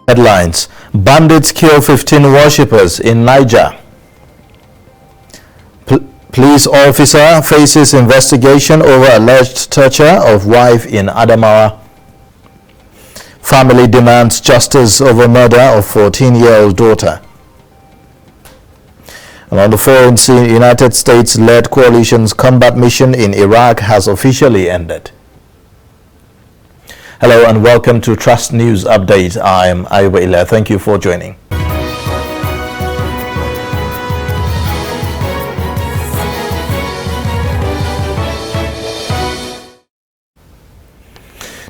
Headlines: Bandits kill 15 worshippers in Niger. Police officer faces investigation over alleged torture of wife in Adamawa. Family demands justice over murder of 14-year-old daughter. And on the foreign scene, United States-led coalition's combat mission in Iraq has officially ended. Hello and welcome to Trust News Update. I am Ayuba Ila. Thank you for joining.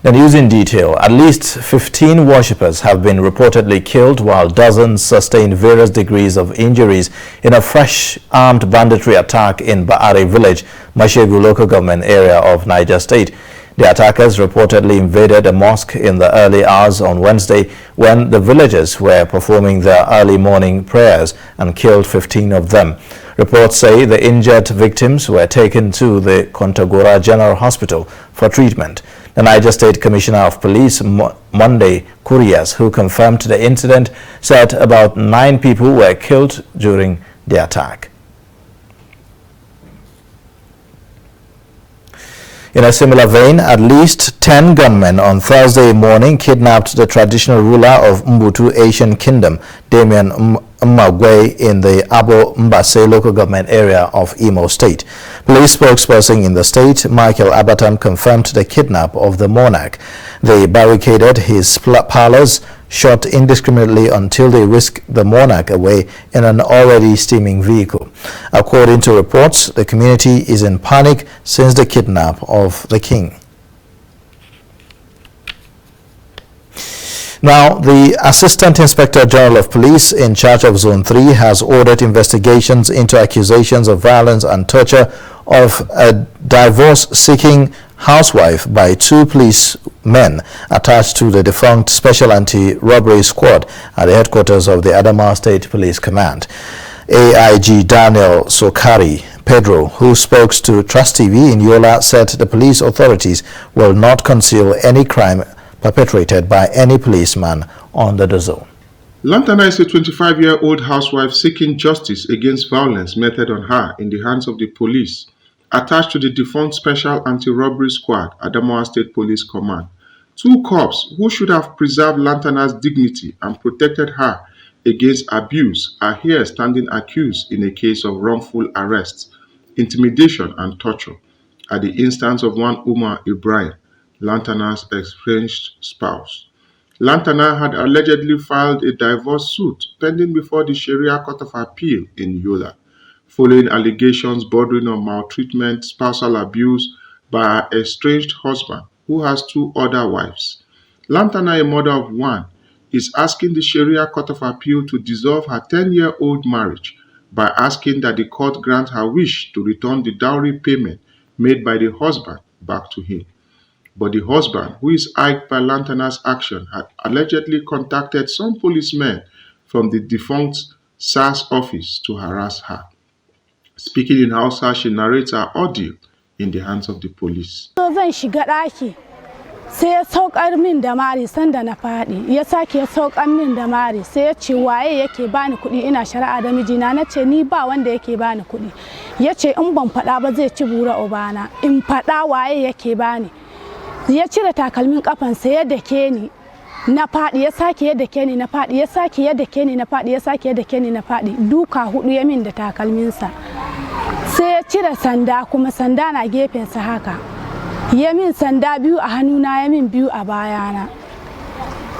The news in detail. At least 15 worshippers have been reportedly killed, while dozens sustained various degrees of injuries in a fresh armed banditry attack in Ba'ari village, Mashegu local government area of Niger State. The attackers reportedly invaded a mosque in the early hours on Wednesday when the villagers were performing their early morning prayers and killed 15 of them. Reports say the injured victims were taken to the Kontagora General Hospital for treatment. The Niger State Commissioner of Police, Monday Kurias, who confirmed the incident, said about 9 people were killed during the attack. In a similar vein, at least 10 gunmen on Thursday morning kidnapped the traditional ruler of Mbutu Asian Kingdom, Damian Mmagwe, in the Abo Mbase local government area of Imo State. Police spokesperson in the state, Michael Abatam, confirmed the kidnap of the monarch. They barricaded his palace, shot indiscriminately until they whisked the monarch away in an already steaming vehicle. According to reports, the community is in panic since the kidnap of the king. Now, the Assistant Inspector General of Police in charge of Zone 3 has ordered investigations into accusations of violence and torture of a divorce-seeking housewife by 2 policemen attached to the defunct Special Anti-Robbery Squad at the headquarters of the Adamawa State Police Command. AIG Daniel Sokari Pedro, who spoke to Trust TV in Yola, said the police authorities will not conceal any crime perpetrated by any policeman under the zone. Lantana is a 25-year-old housewife seeking justice against violence meted on her in the hands of the police, attached to the defunct Special Anti-Robbery Squad, Adamawa State Police Command. 2 cops who should have preserved Lantana's dignity and protected her against abuse are here standing accused in a case of wrongful arrest, intimidation and torture at the instance of one Umar Ibrahim, Lantana's estranged spouse. Lantana had allegedly filed a divorce suit pending before the Sharia Court of Appeal in Yola, following allegations bordering on maltreatment, spousal abuse by her estranged husband, who has 2 other wives. Lantana, a mother of 1, is asking the Sharia Court of Appeal to dissolve her 10-year-old marriage by asking that the court grant her wish to return the dowry payment made by the husband back to him. But the husband, who is irked by Lantana's action, had allegedly contacted some policemen from the defunct SARS office to harass her. Speaking in Hausa, she narrates her ordeal in the hands of the police. Sai ya saukar min da mari sanda na faɗi, ya sake ya saukar min da mari, sai ya ce waye yake bani kuɗi ina shari'a da mijina. Na ce ni ba wanda yake bani kuɗi. Ya ce in ban faɗa ba zai ci bura ubana, in faɗa waye yake bani. Ya cire takalmin kafansa ya dake ni na faɗi, ya sake ya dake ni na faɗi, ya sake ya dake ni na faɗi, ya sake ya dake ni na faɗi. Duka 4 ya min da takalminsa. Sai ya cire sanda, kuma sanda na gefensa haka. Ya min sanda 2 a hannuna, ya min 2 a bayana.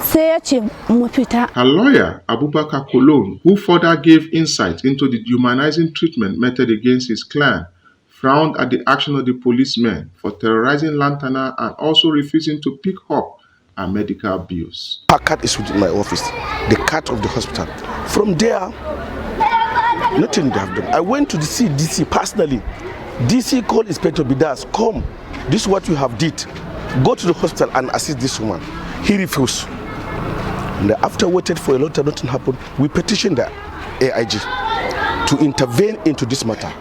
Sai ya ce mu fita. Her lawyer, Abubakar Cologne, who further gave insight into the dehumanizing treatment meted against his client, frowned at the action of the policemen for terrorizing Lantana and also refusing to pick up her medical bills. Her card is within my office, the card of the hospital. From there, nothing they have done. I went to the DC personally. DC called Inspector Bidas, come, this is what you have did. Go to the hospital and assist this woman. He refused. And after waited for a long time, nothing happened. We petitioned the AIG to intervene into this matter.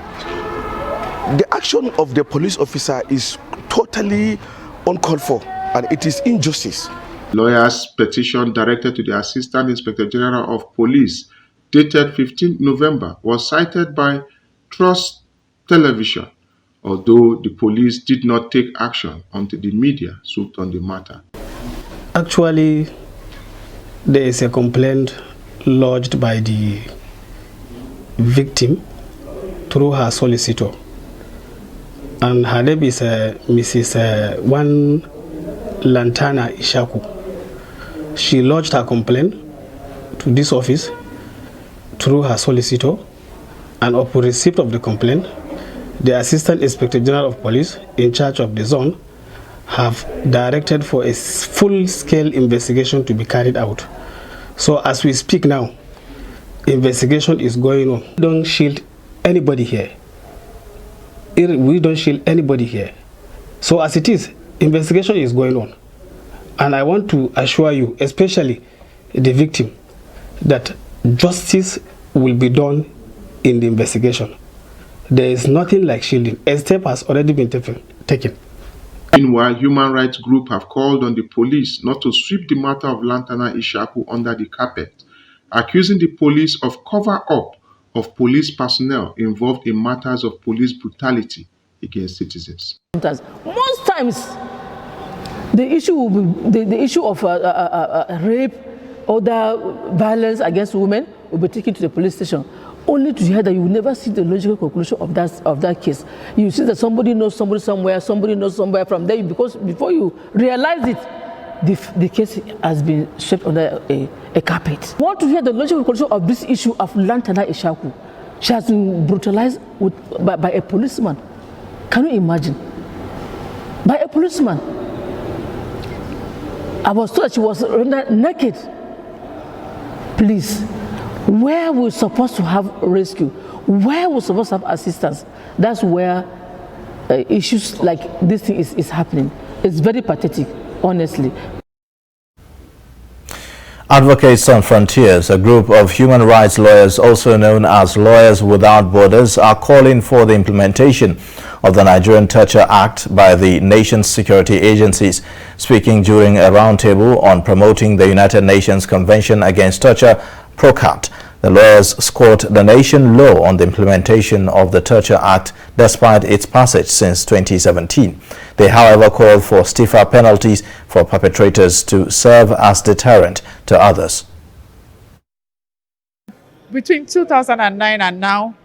The action of the police officer is totally uncalled for, and it is injustice. Lawyers' petition directed to the Assistant Inspector General of Police dated 15 November was cited by Trust Television, although the police did not take action until the media swooped on the matter. Actually, there is a complaint lodged by the victim through her solicitor, and her name is Mrs. One Lantana Ishaku. She lodged her complaint to this office through her solicitor, and upon receipt of the complaint, the Assistant Inspector General of Police in charge of the zone have directed for a full-scale investigation to be carried out. So as we speak now, investigation is going on. We don't shield anybody here. We don't shield anybody here. So as it is, investigation is going on. And I want to assure you, especially the victim, that justice will be done in the investigation. There is nothing like shielding. A step has already been taken. Meanwhile, human rights groups have called on the police not to sweep the matter of Lantana Ishaku under the carpet, accusing the police of cover-up of police personnel involved in matters of police brutality against citizens. Most times, the issue will be the issue of rape, other violence against women will be taken to the police station, only to hear that you will never see the logical conclusion of that case. You see that somebody knows somebody somewhere from there, because before you realize it, the case has been swept under a carpet. I want to hear the logical conclusion of this issue of Lantana Ishaku. She has been brutalized by a policeman. Can you imagine? By a policeman. I was told she was rendered naked. Please, where we're supposed to have rescue, where we're supposed to have assistance, that's where issues like this thing is happening. It's very pathetic, honestly. Advocates Sans Frontiers, a group of human rights lawyers also known as Lawyers Without Borders, are calling for the implementation of the Nigerian Torture Act by the nation's security agencies. Speaking during a roundtable on promoting the United Nations Convention Against Torture, PROCAT, the lawyers scored the nation low on the implementation of the Torture Act despite its passage since 2017. They, however, called for stiffer penalties for perpetrators to serve as deterrent to others. Between 2009 and now,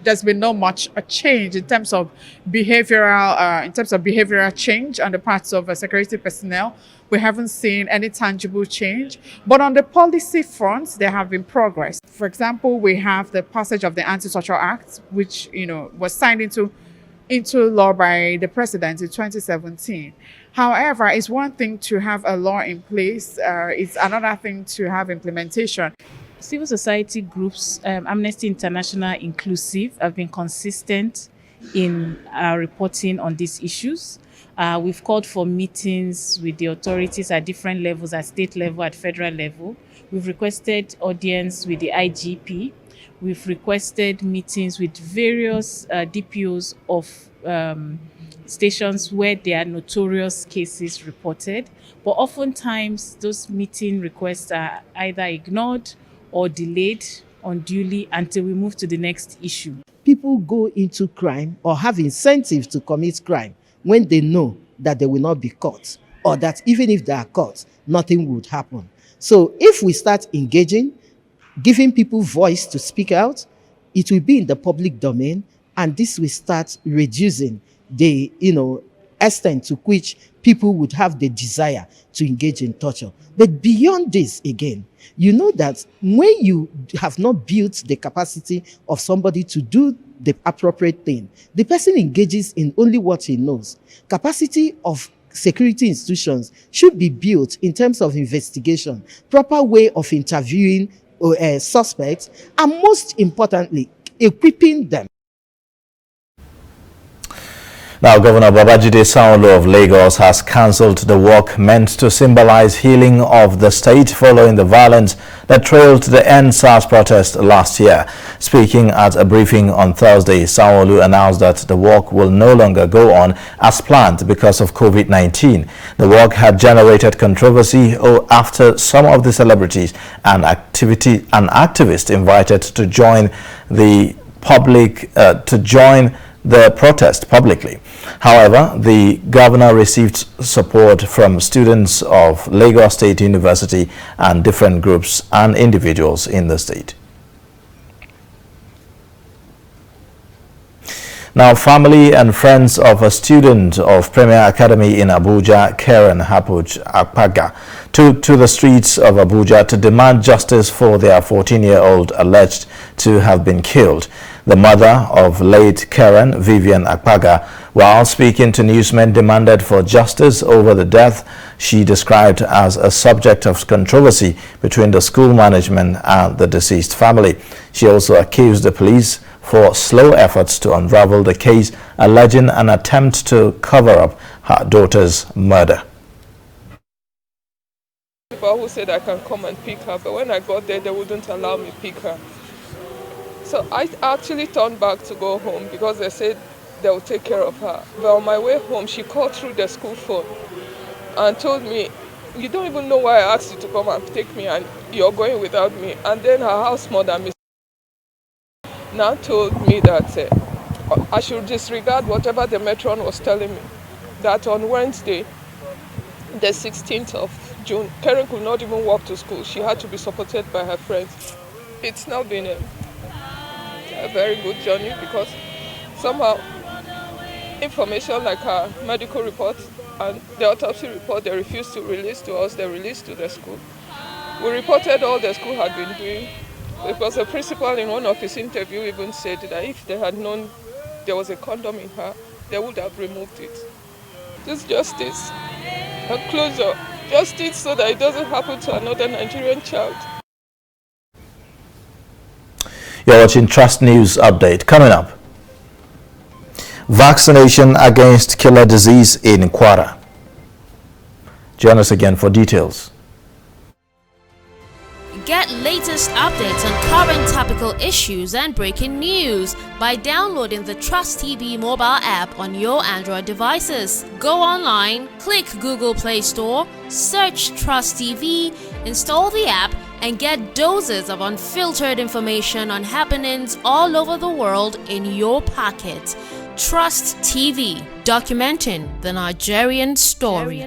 there's been not much a change in terms of behavioral change on the parts of security personnel. We haven't seen any tangible change, but on the policy front, there have been progress. For example, we have the passage of the Anti-Torture Act, which was signed into law by the president in 2017. However, it's one thing to have a law in place; it's another thing to have implementation. Civil society groups, Amnesty International inclusive, have been consistent in reporting on these issues. We've called for meetings with the authorities at different levels, at state level, at federal level. We've requested audience with the IGP. We've requested meetings with various DPOs of stations where there are notorious cases reported. But oftentimes, those meeting requests are either ignored or delayed unduly until we move to the next issue. People go into crime or have incentives to commit crime when they know that they will not be caught, or that even if they are caught, nothing would happen. So if we start engaging, giving people voice to speak out, it will be in the public domain, and this will start reducing the extent to which people would have the desire to engage in torture. But beyond this, again, you know that when you have not built the capacity of somebody to do the appropriate thing, the person engages in only what he knows. Capacity of security institutions should be built in terms of investigation, proper way of interviewing suspects, and most importantly, equipping them. Now, Governor Babajide Sanwo-Olu of Lagos has cancelled the walk meant to symbolize healing of the state following the violence that trailed the End SARS protest last year. Speaking at a briefing on Thursday, Sanwo-Olu announced that the walk will no longer go on as planned because of COVID-19. The walk had generated controversy after some of the celebrities and activists invited to join the protest publicly. However, the governor received support from students of Lagos State University and different groups and individuals in the state. Now, family and friends of a student of Premier Academy in Abuja, Karen Hapuj Akpaga, took to the streets of Abuja to demand justice for their 14-year-old alleged to have been killed. The mother of late Karen, Vivian Akpaga, while speaking to newsmen, demanded for justice over the death she described as a subject of controversy between the school management and the deceased family. She also accused the police for slow efforts to unravel the case, alleging an attempt to cover up her daughter's murder. People who said I can come and pick her, but when I got there, they wouldn't allow me pick her. So I actually turned back to go home because they said they would take care of her. But on my way home, she called through the school phone and told me, "You don't even know why I asked you to come and take me and you're going without me." And then her house mother, Miss, now told me that I should disregard whatever the matron was telling me. That on Wednesday, the 16th of June, Karen could not even walk to school. She had to be supported by her friends. It's now been a very good journey because somehow information like her medical report and the autopsy report they refused to release to us, they released to the school. We reported all the school had been doing because the principal in one of his interviews even said that if they had known there was a condom in her, they would have removed it. Just justice and closure. Justice so that it doesn't happen to another Nigerian child. You're watching Trust News Update. Coming up, vaccination against killer disease in Kwara. Join us again for details. Get latest updates on current topical issues and breaking news by downloading the Trust TV mobile app on your Android devices. Go online, click Google Play Store, search Trust TV, install the app, and get doses of unfiltered information on happenings all over the world in your pocket. Trust TV, documenting the Nigerian story.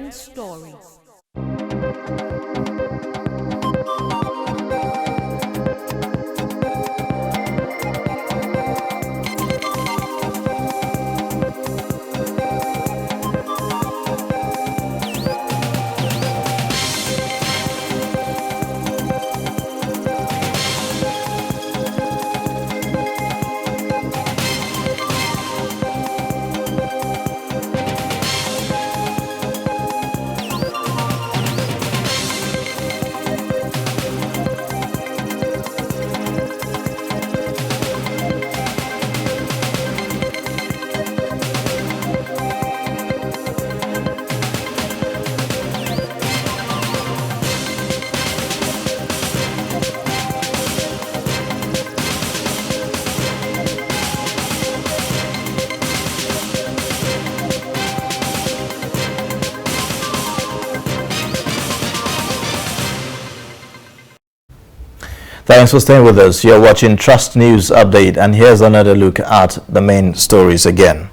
Thanks for staying with us. You're watching Trust News Update, and here's another look at the main stories again.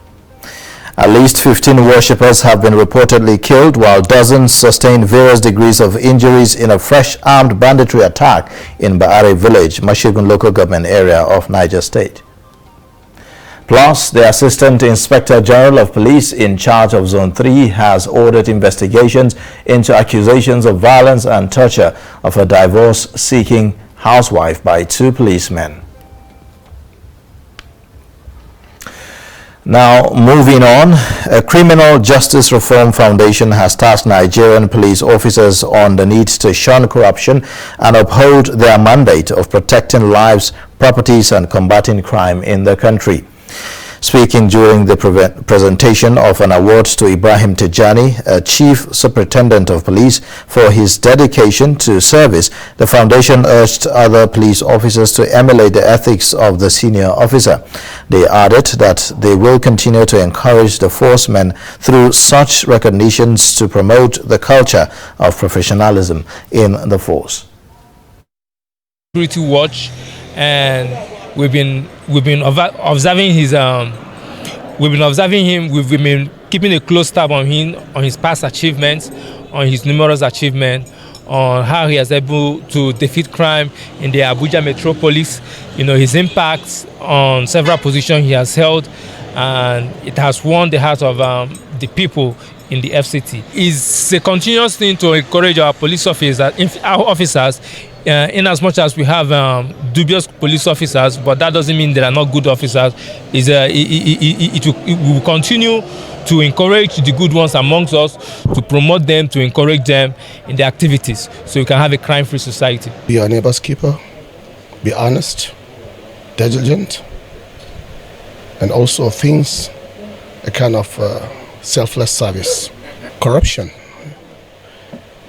At least 15 worshippers have been reportedly killed, while dozens sustained various degrees of injuries in a fresh armed banditry attack in Ba'are village, Mashigun local government area of Niger State. Plus, the Assistant Inspector General of Police in charge of Zone 3 has ordered investigations into accusations of violence and torture of a divorce-seeking housewife by 2 policemen. Now, moving on, a Criminal Justice Reform Foundation has tasked Nigerian police officers on the need to shun corruption and uphold their mandate of protecting lives, properties, and combating crime in the country. Speaking during the presentation of an award to Ibrahim Tijani, a Chief Superintendent of Police, for his dedication to service, the foundation urged other police officers to emulate the ethics of the senior officer. They added that they will continue to encourage the forcemen through such recognitions to promote the culture of professionalism in the force. Security watch, and we've been observing his we've been keeping a close tab on him, on his past achievements, on his numerous achievements, on how he has able to defeat crime in the Abuja metropolis, his impacts on several positions he has held, and it has won the heart of the people in the FCT. It's a continuous thing to encourage our police officers, in as much as we have dubious police officers, but that doesn't mean they are not good officers. We will continue to encourage the good ones amongst us, to promote them, to encourage them in their activities, so we can have a crime-free society. Be your neighbor's keeper, be honest, diligent, and also things a kind of selfless service. Corruption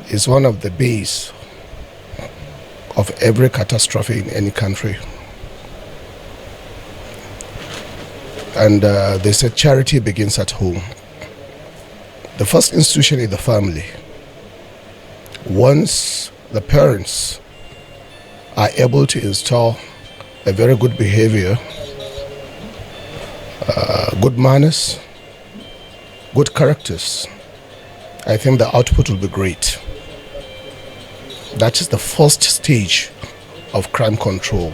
is one of the base of every catastrophe in any country. And they said charity begins at home. The first institution is the family. Once the parents are able to install a very good behavior, good manners, good characters, I think the output will be great. That is the first stage of crime control.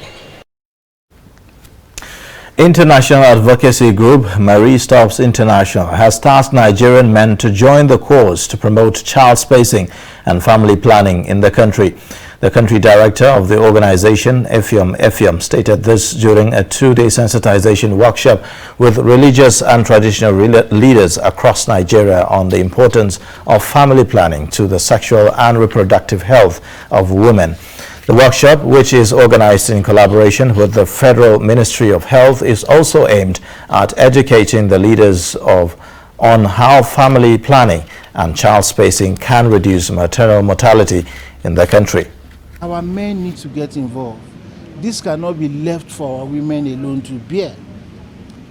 International advocacy group Marie Stops International has tasked Nigerian men to join the cause to promote child spacing and family planning in the country. The country director of the organization, Effium, stated this during a two-day sensitization workshop with religious and traditional leaders across Nigeria on the importance of family planning to the sexual and reproductive health of women. The workshop, which is organized in collaboration with the Federal Ministry of Health, is also aimed at educating the leaders on how family planning and child spacing can reduce maternal mortality in the country. Our men need to get involved. This cannot be left for our women alone to bear.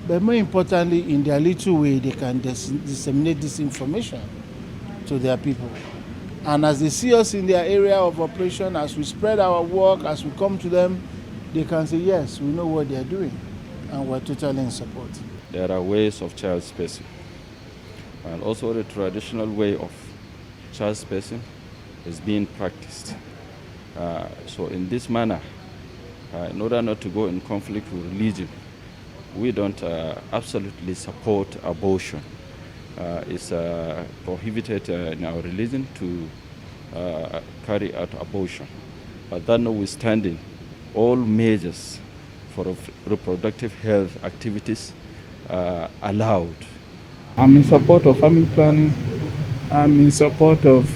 But more importantly, in their little way, they can disseminate this information to their people. And as they see us in their area of operation, as we spread our work, as we come to them, they can say, yes, we know what they're doing, and we're totally in support. There are ways of child spacing, and also the traditional way of child spacing is being practiced. So in this manner, in order not to go in conflict with religion, we don't absolutely support abortion. It's prohibited in our religion to carry out abortion. But that notwithstanding, all measures for reproductive health activities are allowed. I'm in support of family planning. I'm in support of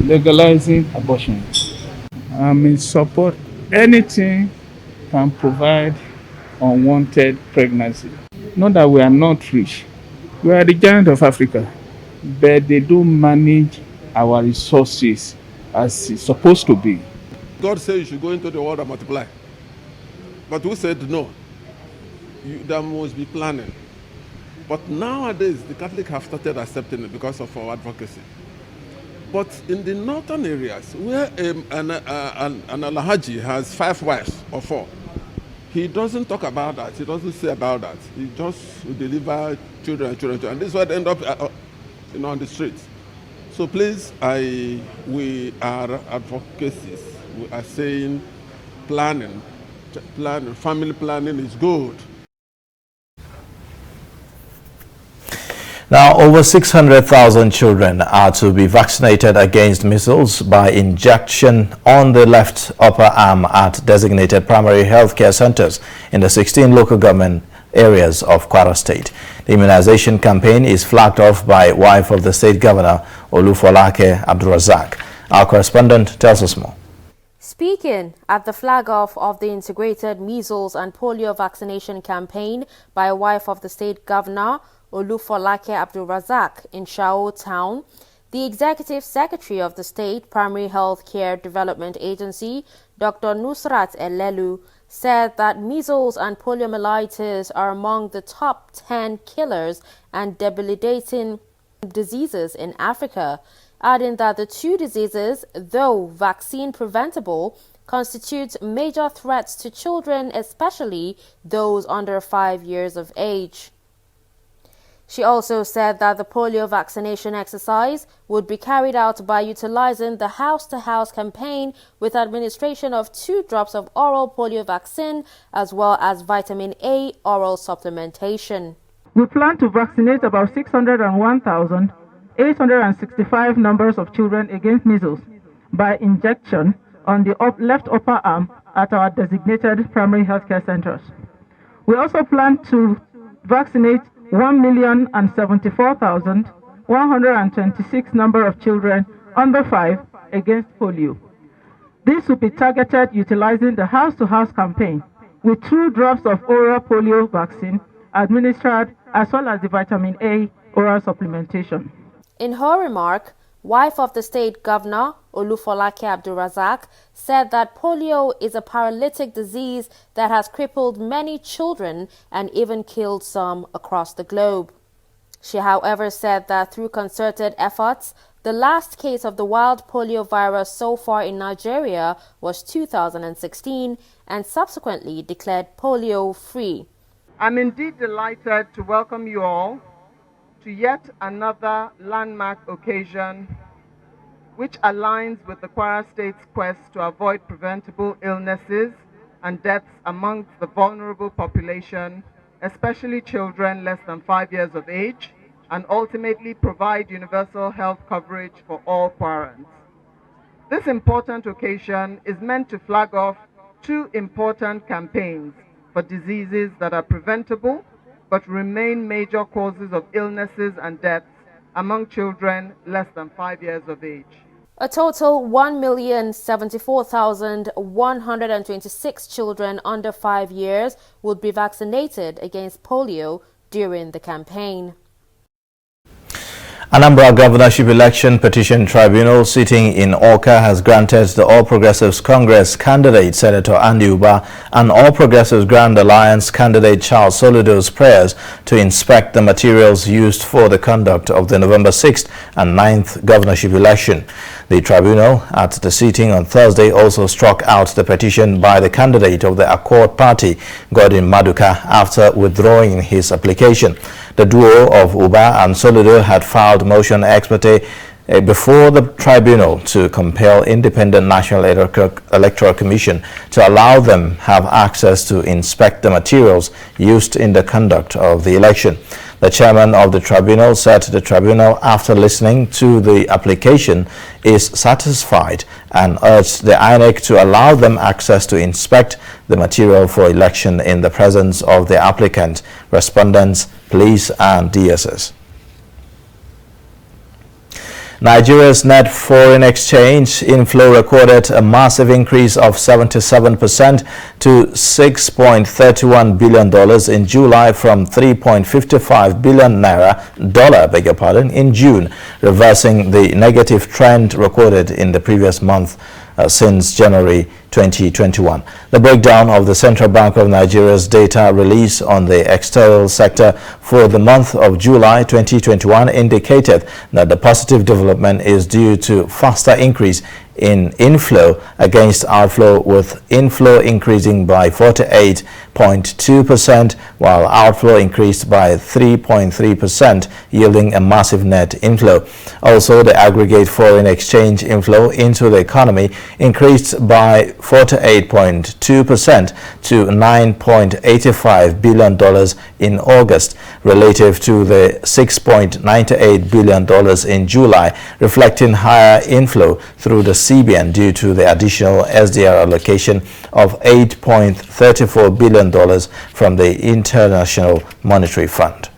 legalizing abortion. I'm in support anything can provide unwanted pregnancy. Not that we are not rich. We are the giant of Africa, but they don't manage our resources as it's supposed to be. God said you should go into the world and multiply. But we said no. There must be planning. But nowadays, the Catholics have started accepting it because of our advocacy. But in the northern areas, where an Alhaji has 5 wives or 4, he doesn't talk about that. He doesn't say about that. He just will deliver children. And this is why they end up on the streets. So please, we are advocacies. We are saying planning, family planning is good. Now, over 600,000 children are to be vaccinated against measles by injection on the left upper arm at designated primary health care centers in the 16 local government areas of Kwara State. The immunization campaign is flagged off by wife of the state governor, Olufolake Abdulrazak. Our correspondent tells us more. Speaking at the flag-off of the integrated measles and polio vaccination campaign by a wife of the state governor, Olufolake Abdulrazak, in Shao Town, the executive secretary of the state primary health care development agency, Dr. Nusrat Elelu, said that measles and poliomyelitis are among the top 10 killers and debilitating diseases in Africa, adding that the two diseases, though vaccine preventable, constitute major threats to children, especially those under 5 years of age. She also said that the polio vaccination exercise would be carried out by utilizing the house-to-house campaign with administration of 2 drops of oral polio vaccine as well as vitamin A oral supplementation. We plan to vaccinate about 601,865 numbers of children against measles by injection on the left upper arm at our designated primary healthcare centers. We also plan to vaccinate 1,074,126 number of children under 5 against polio. This will be targeted utilizing the house-to-house campaign with 2 drops of oral polio vaccine administered as well as the vitamin A oral supplementation. In her remark, wife of the state governor, Olufolake Abdulrazak, said that polio is a paralytic disease that has crippled many children and even killed some across the globe. She, however, said that through concerted efforts, the last case of the wild polio virus so far in Nigeria was 2016 and subsequently declared polio free. I'm indeed delighted to welcome you all to yet another landmark occasion which aligns with the Kwara State's quest to avoid preventable illnesses and deaths amongst the vulnerable population, especially children less than 5 years of age, and ultimately provide universal health coverage for all Kwarans. This important occasion is meant to flag off 2 important campaigns for diseases that are preventable but remain major causes of illnesses and deaths among children less than 5 years of age. A total 1,074,126 children under 5 years would be vaccinated against polio during the campaign. Anambra Governorship Election Petition Tribunal sitting in Awka has granted the All Progressives Congress candidate Senator Andy Uba and All Progressives Grand Alliance candidate Charles Soludo's prayers to inspect the materials used for the conduct of the November 6th and 9th governorship election. The tribunal at the sitting on Thursday also struck out the petition by the candidate of the Accord Party, Godwin Maduka, after withdrawing his application. The duo of Uba and Soludo had filed motion ex parte before the tribunal to compel Independent National Electoral Commission to allow them have access to inspect the materials used in the conduct of the election. The chairman of the tribunal said the tribunal, after listening to the application, is satisfied and urged the INEC to allow them access to inspect the material for election in the presence of the applicant, respondents, police and DSS. Nigeria's net foreign exchange inflow recorded a massive increase of 77% to $6.31 billion in July from $3.55 billion in June, reversing the negative trend recorded in the previous month since January 2021. The breakdown of the Central Bank of Nigeria's data release on the external sector for the month of July 2021 indicated that the positive development is due to faster increase in inflow against outflow, with inflow increasing by 48.2% while outflow increased by 3.3%, yielding a massive net inflow. Also, the aggregate foreign exchange inflow into the economy increased by 48.2% to $9.85 billion in August, relative to the $6.98 billion in July, reflecting higher inflow through the CBN due to the additional SDR allocation of $8.34 billion from the International Monetary Fund.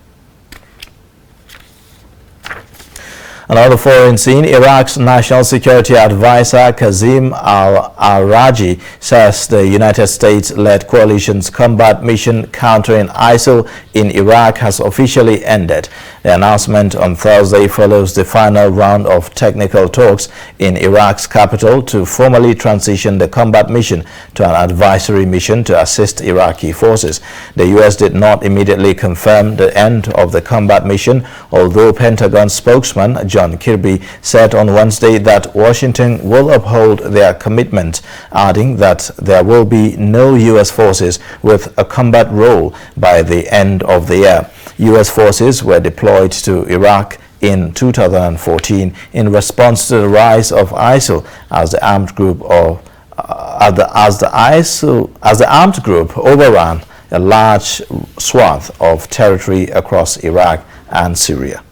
Another foreign scene, Iraq's National Security Advisor Kazim al-Araji says the United States-led coalition's combat mission countering ISIL in Iraq has officially ended. The announcement on Thursday follows the final round of technical talks in Iraq's capital to formally transition the combat mission to an advisory mission to assist Iraqi forces. The U.S. did not immediately confirm the end of the combat mission, although Pentagon spokesman John Kirby said on Wednesday that Washington will uphold their commitment, adding that there will be no U.S. forces with a combat role by the end of the year. U.S. forces were deployed to Iraq in 2014 in response to the rise of ISIL as the armed group overran a large swath of territory across Iraq and Syria.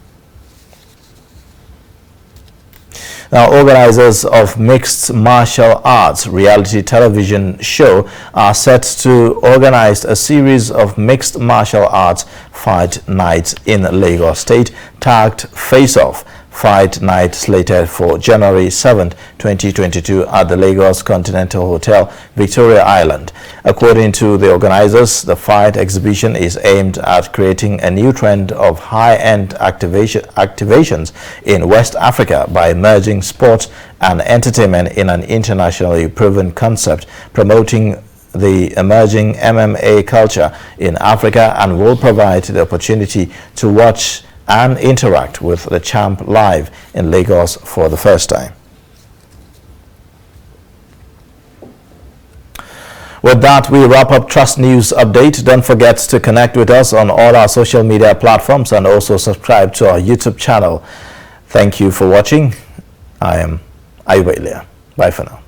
Now, organizers of Mixed Martial Arts reality television show are set to organize a series of mixed martial arts fight nights in Lagos State tagged Face Off. Fight night slated for January 7, 2022 at the Lagos Continental Hotel, Victoria Island. According to the organizers, the fight exhibition is aimed at creating a new trend of high-end activations in West Africa by merging sports and entertainment in an internationally proven concept, promoting the emerging MMA culture in Africa, and will provide the opportunity to watch and interact with the champ live in Lagos for the first time. With that, we wrap up Trust News Update. Don't forget to connect with us on all our social media platforms and also subscribe to our YouTube channel. Thank you for watching. I am Ayuba Ilya. Bye for now.